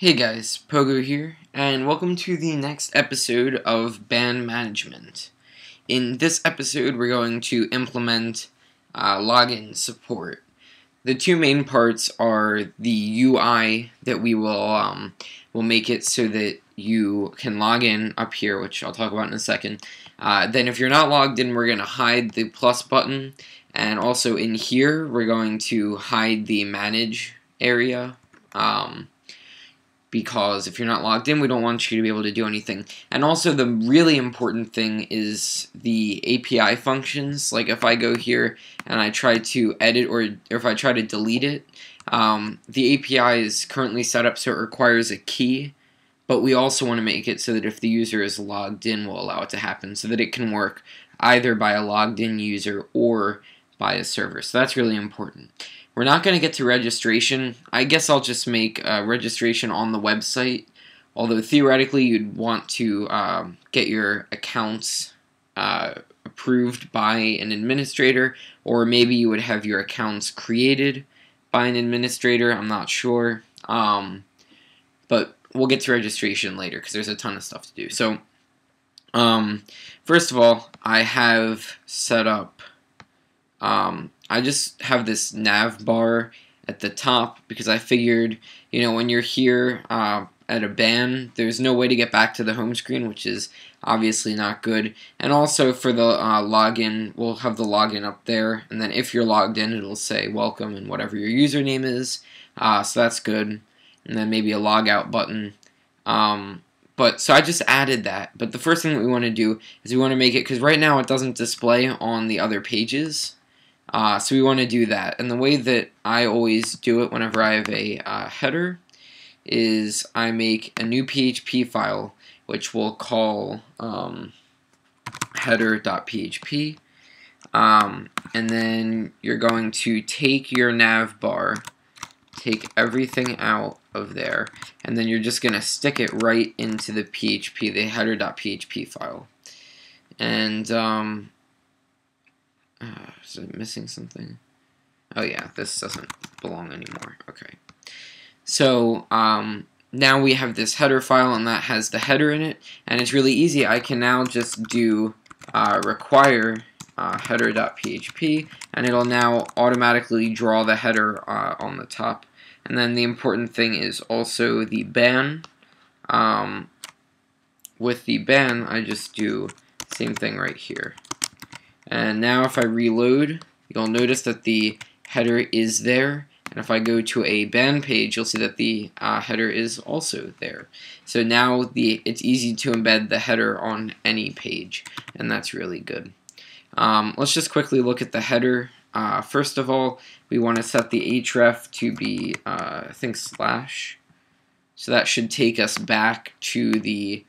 Hey guys, Pogo here, and welcome to the next episode of BanManagement. In this episode, we're going to implement login support. The two main parts are the UI that we will make it so that you can log in up here, which I'll talk about in a second. Then if you're not logged in, we're going to hide the plus button, and also in here, we're going to hide the manage area. Because if you're not logged in, we don't want you to be able to do anything. And also the really important thing is the API functions. Like if I go here and I try to edit or if I try to delete it, the API is currently set up so it requires a key, but we also want to make it so that if the user is logged in, we'll allow it to happen so that it can work either by a logged in user or by a server. So that's really important. We're not going to get to registration. I guess I'll just make registration on the website, although theoretically you'd want to get your accounts approved by an administrator, or maybe you would have your accounts created by an administrator. I'm not sure, but we'll get to registration later because there's a ton of stuff to do. So first of all, I have set up I just have this nav bar at the top because I figured, when you're here at a ban, there's no way to get back to the home screen, which is obviously not good. And also for the login, we'll have the login up there, and then if you're logged in, it'll say welcome and whatever your username is, so that's good. And then maybe a logout button. So I just added that. But the first thing that we want to do is we want to make it, because right now it doesn't display on the other pages. So we want to do that, and the way that I always do it whenever I have a header is I make a new PHP file which we'll call header.php, and then you're going to take your nav bar, take everything out of there, and then you're just going to stick it right into the PHP, the header.php file. And is it missing something? Oh yeah, this doesn't belong anymore. Okay. So now we have this header file, and that has the header in it, and it's really easy. I can now just do require header.php, and it'll now automatically draw the header on the top. And then the important thing is also the ban. With the ban, I just do the same thing right here. And now if I reload, you'll notice that the header is there. And if I go to a ban page, you'll see that the header is also there. So now it's easy to embed the header on any page, and that's really good. Let's just quickly look at the header. First of all, we want to set the href to be, I think, /. So that should take us back to the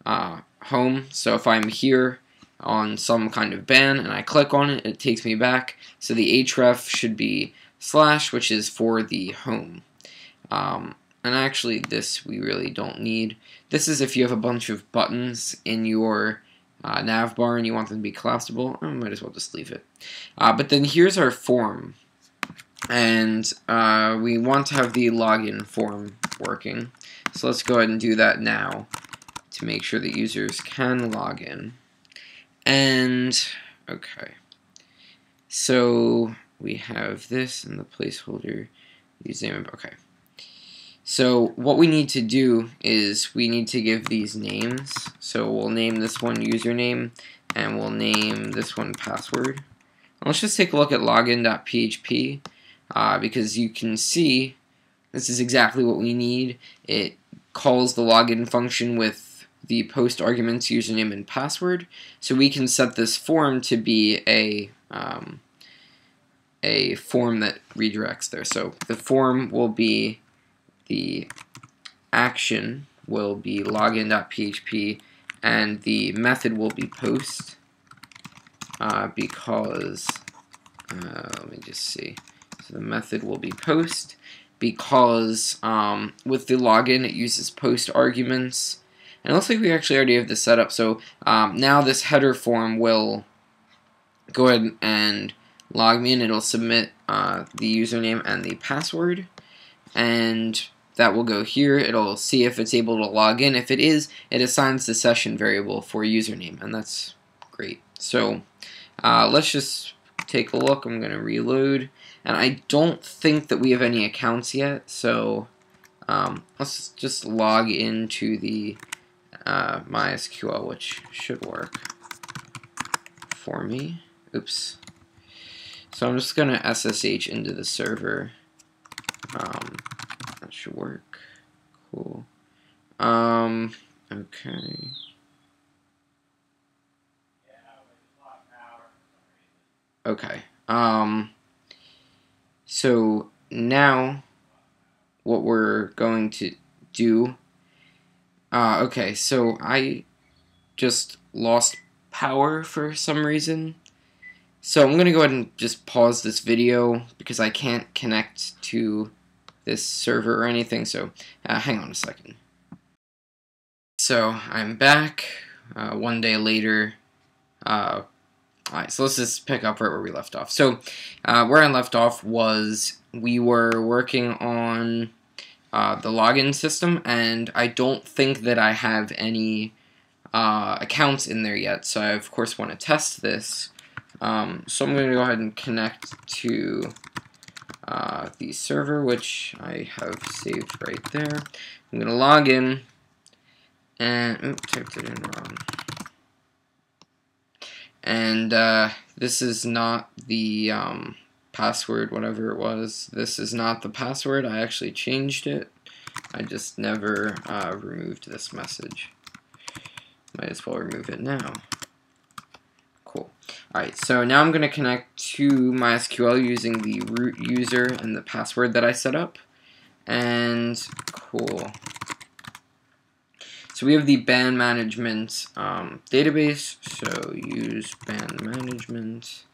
home. So if I'm here on some kind of ban and I click on it, it takes me back. So the href should be /, which is for the home. And actually this we really don't need. This is if you have a bunch of buttons in your nav bar and you want them to be collapsible. I might as well just leave it. But then here's our form, and we want to have the login form working. So let's go ahead and do that now to make sure that users can log in. And okay, so we have this and the placeholder username. Okay, so what we need to do is we need to give these names. So we'll name this one username, and we'll name this one password. And let's just take a look at login.php, because you can see this is exactly what we need. It calls the login function with the post arguments username and password, so we can set this form to be a form that redirects there. So the form will be, the action will be login.php, and the method will be post, because let me just see. So the method will be post because with the login it uses post arguments. And it looks like we actually already have this set up, so now this header form will go ahead and log me in. It'll submit the username and the password, and that will go here. It'll see if it's able to log in. If it is, it assigns the session variable for username, and that's great. So let's just take a look. I'm going to reload, and I don't think that we have any accounts yet, so let's just log into the MySQL, which should work for me. Oops. So I'm just going to SSH into the server. That should work. Cool. Okay. Okay. So now what we're going to do, okay, so I just lost power for some reason. So I'm going to go ahead and just pause this video because I can't connect to this server or anything, so hang on a second. So I'm back one day later. Alright, so let's just pick up right where we left off. So where I left off was we were working on the login system, and I don't think that I have any accounts in there yet, so I of course want to test this. So I'm going to go ahead and connect to the server, which I have saved right there. I'm going to log in, and oops, typed it in wrong. And this is not the password, whatever it was. This is not the password. I actually changed it. I just never removed this message. Might as well remove it now. Cool. Alright, so now I'm going to connect to MySQL using the root user and the password that I set up. And cool. So we have the BanManagement database, so use BanManagement.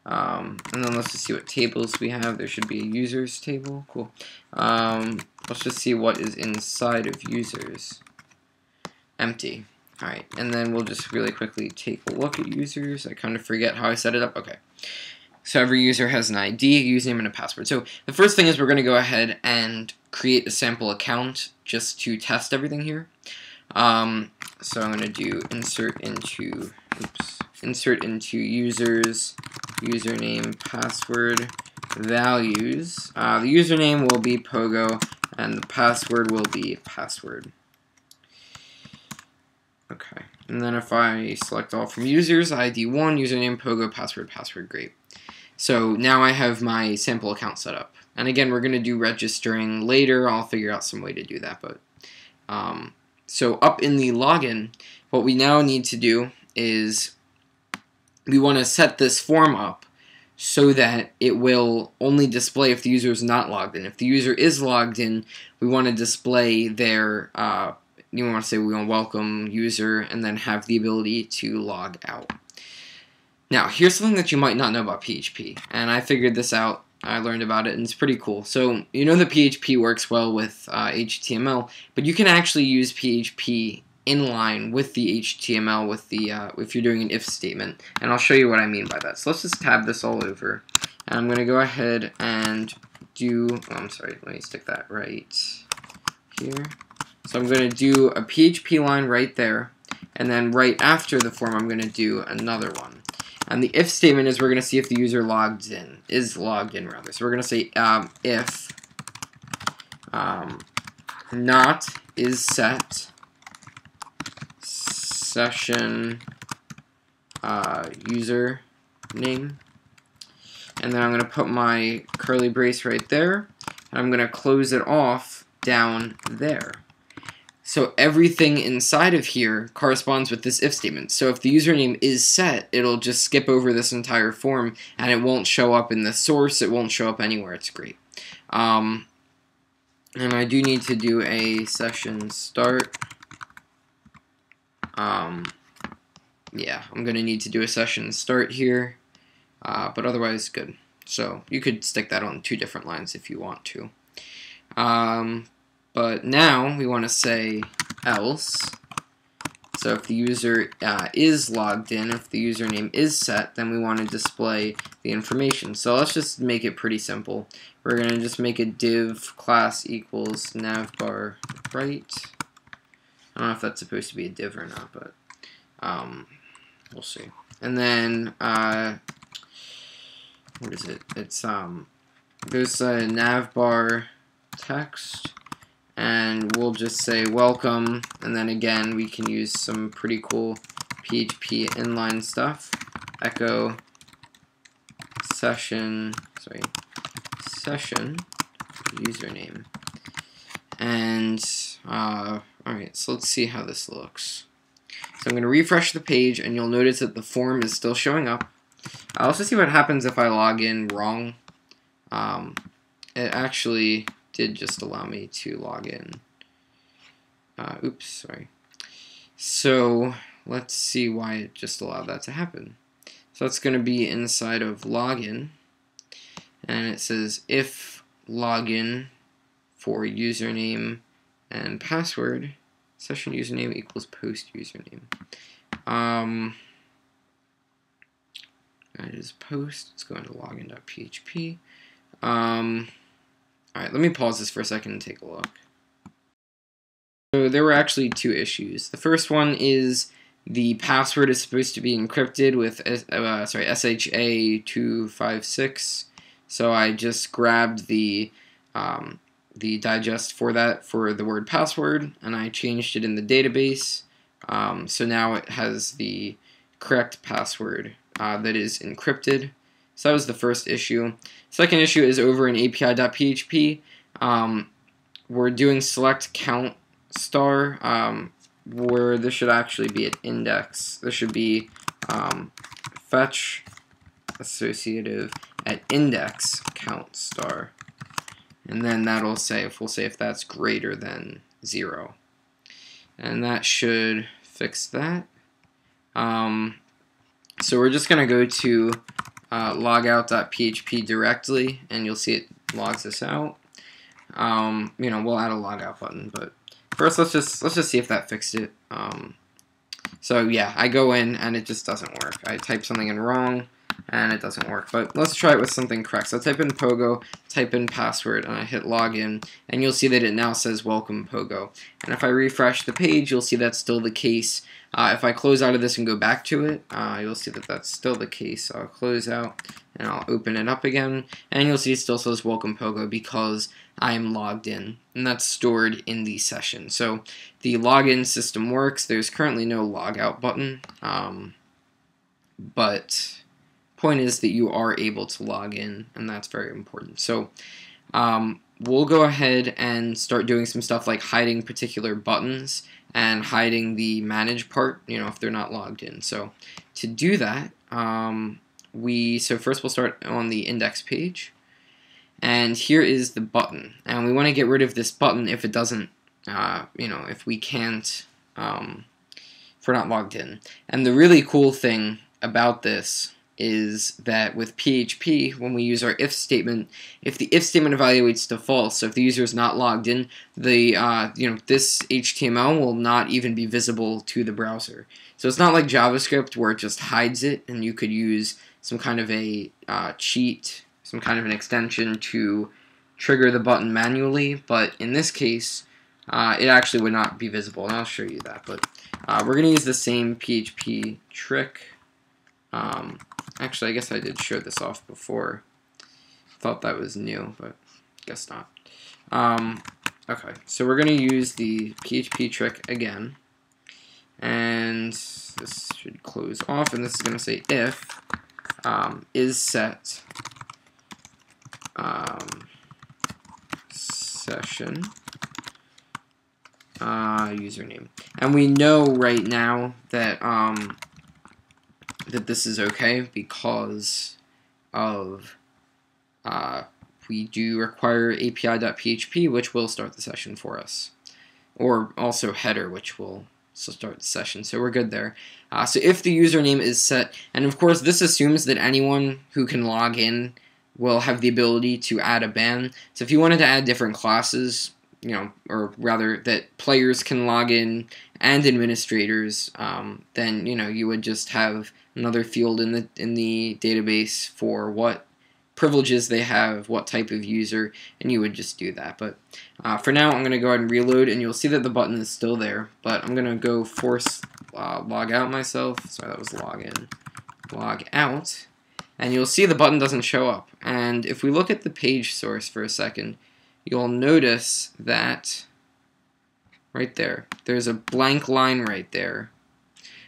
And then let's just see what tables we have. There should be a users table. Cool. Let's just see what is inside of users. Empty. Alright, and then we'll just really quickly take a look at users. I kind of forget how I set it up. Okay. So every user has an ID, a username, and a password. So the first thing is we're going to go ahead and create a sample account just to test everything here. So I'm going to do insert into users, username, password, values. The username will be Pogo, and the password will be password. Okay, and then if I select all from users, ID 1, username, Pogo, password, password, great. So now I have my sample account set up. And again, we're going to do registering later. I'll figure out some way to do that. But so up in the login, what we now need to do is we want to set this form up so that it will only display if the user is not logged in. If the user is logged in, we want to display their you want to say we want welcome user and then have the ability to log out. Now, here's something that you might not know about PHP, and I figured this out. I learned about it, and it's pretty cool. So, you know that PHP works well with HTML, but you can actually use PHP inline with the HTML with the if you're doing an if statement, and I'll show you what I mean by that. So let's just tab this all over, and I'm going to go ahead and do, oh, I'm sorry, let me stick that right here. So I'm going to do a PHP line right there, and then right after the form I'm going to do another one. And the if statement is we're going to see if the user is logged in rather. So we're going to say if not is set session user name, and then I'm going to put my curly brace right there, and I'm going to close it off down there. So everything inside of here corresponds with this if statement. So if the username is set, it'll just skip over this entire form, and it won't show up in the source. It won't show up anywhere. It's great. And I do need to do a session start. Yeah, I'm going to need to do a session start here, but otherwise good. So you could stick that on 2 different lines if you want to. But now we want to say else So if the user is logged in, if the username is set, then we want to display the information. So let's just make it pretty simple. We're going to just make a div class equals navbar right. I don't know if that's supposed to be a div or not, but we'll see. And then what is it? It's there's a navbar text, and we'll just say welcome, and then again we can use some pretty cool PHP inline stuff. Echo session username. And alright, so let's see how this looks. So I'm going to refresh the page, and you'll notice that the form is still showing up. I'll also see what happens if I log in wrong. It actually did just allow me to log in. Oops, sorry. So let's see why it just allowed that to happen. So that's going to be inside of login, and it says if login for username and password, session username equals post username. That is post. Let's go into login.php. Alright, let me pause this for a second and take a look. So there were actually two issues. The first one is the password is supposed to be encrypted with SHA-256. So I just grabbed the digest for that for the word password, and I changed it in the database. So now it has the correct password that is encrypted. So that was the first issue. Second issue is over in API.php. We're doing select count star, where this should actually be at index. This should be fetch associative at index count star. And then that'll say, if we'll say if that's greater than 0. And that should fix that. So we're just going to go to logout.php directly, and you'll see it logs us out. We'll add a logout button, but first let's just see if that fixed it. So yeah, I go in and it just doesn't work. I type something in wrong and it doesn't work. But let's try it with something correct. So I type in Pogo, type in password, and I hit login, and you'll see that it now says welcome Pogo. And if I refresh the page, you'll see that's still the case. If I close out of this and go back to it, you'll see that that's still the case. So I'll close out and I'll open it up again, and you'll see it still says welcome Pogo because I'm logged in, and that's stored in the session. So the login system works. There's currently no logout button, but point is that you are able to log in, and that's very important. So we'll go ahead and start doing some stuff like hiding particular buttons and hiding the manage part, if they're not logged in. So to do that, so first we'll start on the index page, and here is the button, and we want to get rid of this button if it doesn't, if we can't, if we're not logged in. And the really cool thing about this is that with PHP, when we use our if statement, if the if statement evaluates to false, so if the user is not logged in, the this HTML will not even be visible to the browser. So it's not like JavaScript where it just hides it, and you could use some kind of a cheat, some kind of an extension to trigger the button manually. But in this case, it actually would not be visible, and I'll show you that. But we're going to use the same PHP trick. Actually, I guess I did show this off before. Thought that was new, but guess not. Okay, so we're going to use the PHP trick again. And this should close off, and this is going to say if is set session username. And we know right now that that this is okay because of we do require API.php, which will start the session for us, or also header, which will start the session. So we're good there. So if the username is set, and of course this assumes that anyone who can log in will have the ability to add a ban. So if you wanted to add different classes, or rather that players can log in and administrators, then you would just have another field in the database for what privileges they have, what type of user, and you would just do that. But for now, I'm going to go ahead and reload, and you'll see that the button is still there. But I'm going to go force log out myself. Sorry, that was login. Log out, and you'll see the button doesn't show up. And if we look at the page source for a second, you'll notice that right there's a blank line right there,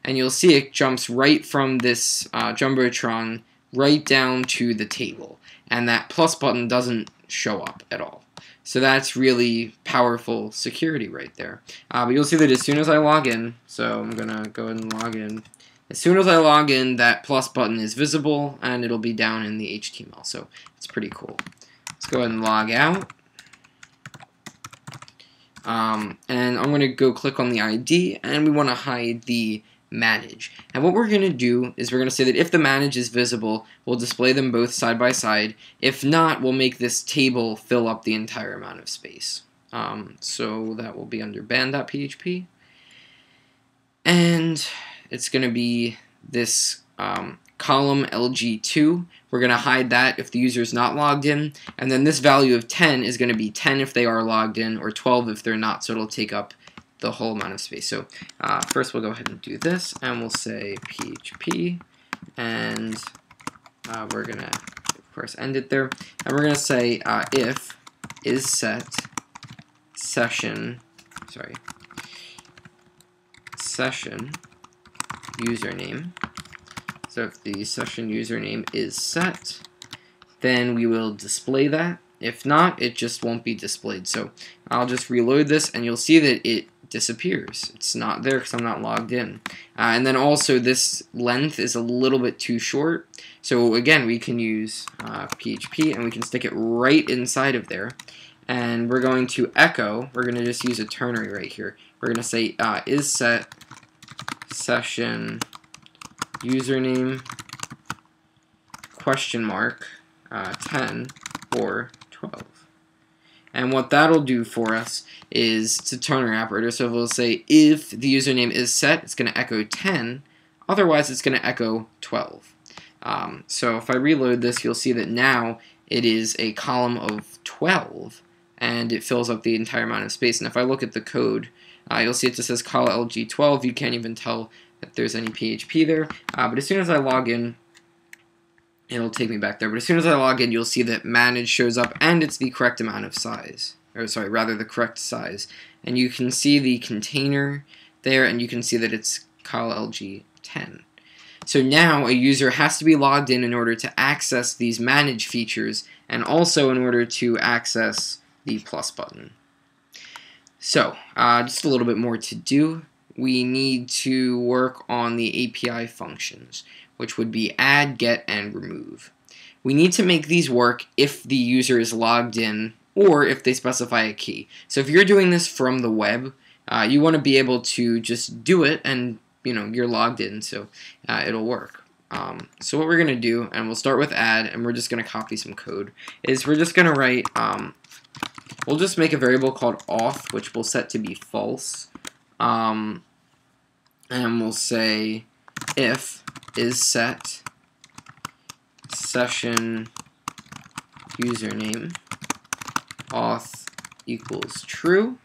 and you'll see it jumps right from this Jumbotron right down to the table, and that plus button doesn't show up at all. So that's really powerful security right there. But you'll see that as soon as I log in, so I'm gonna go ahead and log in. As soon as I log in, that plus button is visible, and it'll be down in the HTML, so it's pretty cool. Let's go ahead and log out. And I'm going to go click on the ID, and we want to hide the manage. And what we're going to do is we're going to say that if the manage is visible, we'll display them both side by side. If not, we'll make this table fill up the entire amount of space. So that will be under ban.php. And it's going to be this column LG2. We're going to hide that if the user is not logged in, and then this value of 10 is going to be 10 if they are logged in, or 12 if they're not, so it'll take up the whole amount of space. So first we'll go ahead and do this, and we'll say PHP, and we're going to, of course, end it there, and we're going to say if is set session username. So if the session username is set, then we will display that. If not, it just won't be displayed. So I'll just reload this, and you'll see that it disappears. It's not there because I'm not logged in. And then also this length is a little bit too short. So again, we can use PHP, and we can stick it right inside of there. And we're going to echo. We're going to just use a ternary right here. We're going to say is set session username question mark 10 or 12. And what that'll do for us is it's a ternary operator. So we'll say if the username is set, it's going to echo 10. Otherwise, it's going to echo 12. So if I reload this, you'll see that now it is a column of 12, and it fills up the entire amount of space. And if I look at the code, you'll see it just says call LG12. You can't even tell that there's any PHP there. But as soon as I log in, it'll take me back there. But as soon as I log in, you'll see that manage shows up, and it's the correct amount of size. Or sorry, rather the correct size. And you can see the container there, and you can see that it's call LG10. So now a user has to be logged in order to access these manage features, and also in order to access the plus button. So, just a little bit more to do. We need to work on the API functions, which would be add, get, and remove. We need to make these work if the user is logged in or if they specify a key. So if you're doing this from the web, you want to be able to just do it and you're logged in, so it'll work. So what we're going to do, and we'll start with add, and we're just going to copy some code, is we're just going to write, we'll just make a variable called auth, which we'll set to be false. And we'll say if is set session username auth equals true.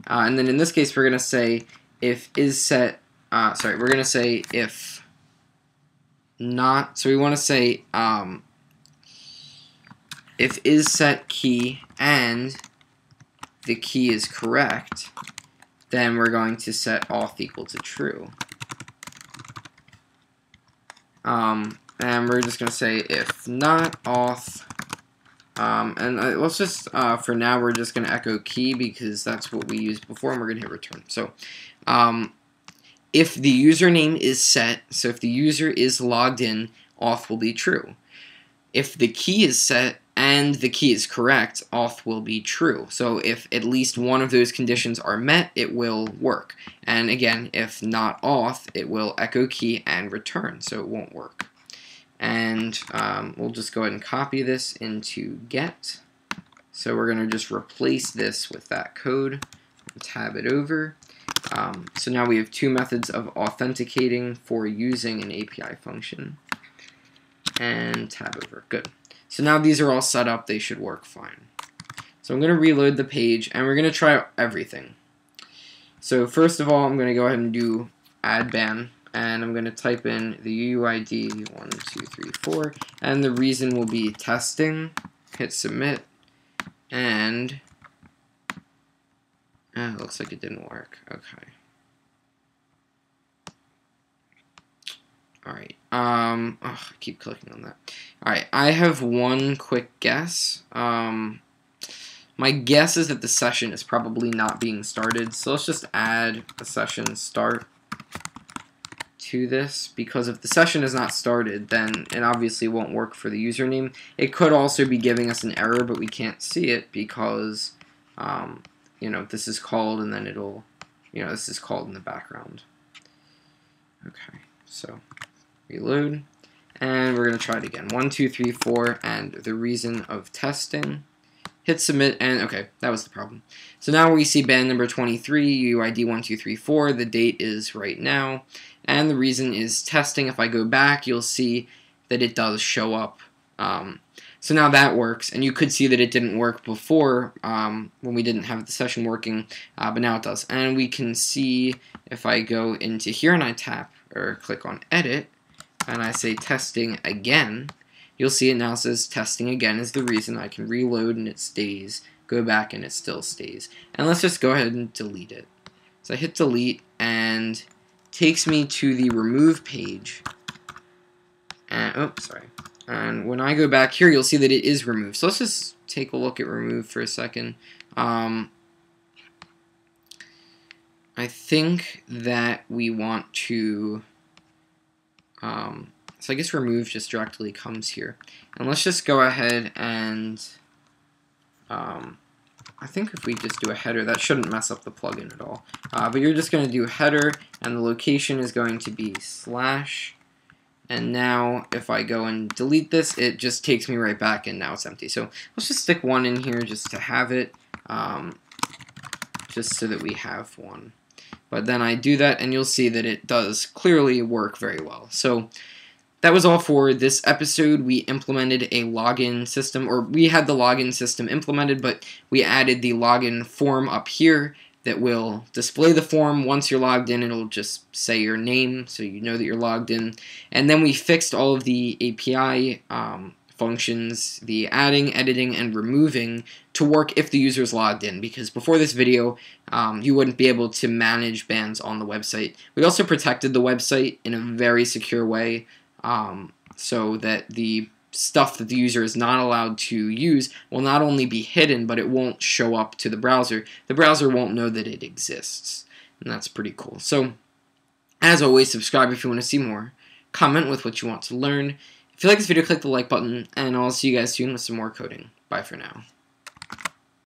And then in this case, we're going to say if is set, we're going to say if not, so we want to say if is set key and the key is correct, then we're going to set auth equal to true. And we're just going to say if not auth, and let's just, for now, we're just going to echo key because that's what we used before, and we're going to hit return. So, if the username is set, so if the user is logged in, auth will be true. If the key is set and the key is correct, auth will be true. So if at least one of those conditions are met, it will work. And again, if not auth, it will echo key and return, so it won't work. And we'll just go ahead and copy this into get. So we're going to just replace this with that code, tab it over. So now we have two methods of authenticating for using an API function. And tab over. Good. So now these are all set up. They should work fine. So I'm going to reload the page, and we're going to try everything. So first of all, I'm going to go ahead and do add ban, and I'm going to type in the UUID 1234, and the reason will be testing. Hit submit, and it looks like it didn't work. Okay. Alright, I keep clicking on that. Alright, I have one quick guess. My guess is that the session is probably not being started, so let's just add a session start to this, because if the session is not started, then it obviously won't work for the username. It could also be giving us an error, but we can't see it because, this is called, and then it'll, this is called in the background. Okay, so reload, and we're going to try it again. 1, 2, 3, 4, and the reason of testing. Hit submit, and okay, that was the problem. So now we see ban number 23, UUID 1234. The date is right now, and the reason is testing. If I go back, you'll see that it does show up. So now that works, and you could see that it didn't work before when we didn't have the session working, but now it does. And we can see if I go into here and I tap or click on edit, and I say testing again, you'll see it now says testing again is the reason. I can reload and it stays, go back and it still stays. And let's just go ahead and delete it. So I hit delete, and it takes me to the remove page. And, and when I go back here, you'll see that it is removed. So let's just take a look at remove for a second. I think that we want to, so I guess remove just directly comes here. And let's just go ahead and, I think if we just do a header, that shouldn't mess up the plugin at all. But you're just going to do header, and the location is going to be / and now if I go and delete this, it just takes me right back, and now it's empty. So let's just stick one in here just to have it, just so that we have one. But then I do that, and you'll see that it does clearly work very well. So that was all for this episode. We implemented a login system, or we had the login system implemented, but we added the login form up here that will display the form. Once you're logged in, it'll just say your name, so you know that you're logged in. And then we fixed all of the API functions, the adding, editing, and removing, to work if the user is logged in, because before this video, you wouldn't be able to manage bans on the website. We also protected the website in a very secure way, so that the stuff that the user is not allowed to use will not only be hidden, but it won't show up to the browser. The browser won't know that it exists, and that's pretty cool. So, as always, subscribe if you want to see more. Comment with what you want to learn. If you like this video, click the like button, and I'll see you guys soon with some more coding. Bye for now.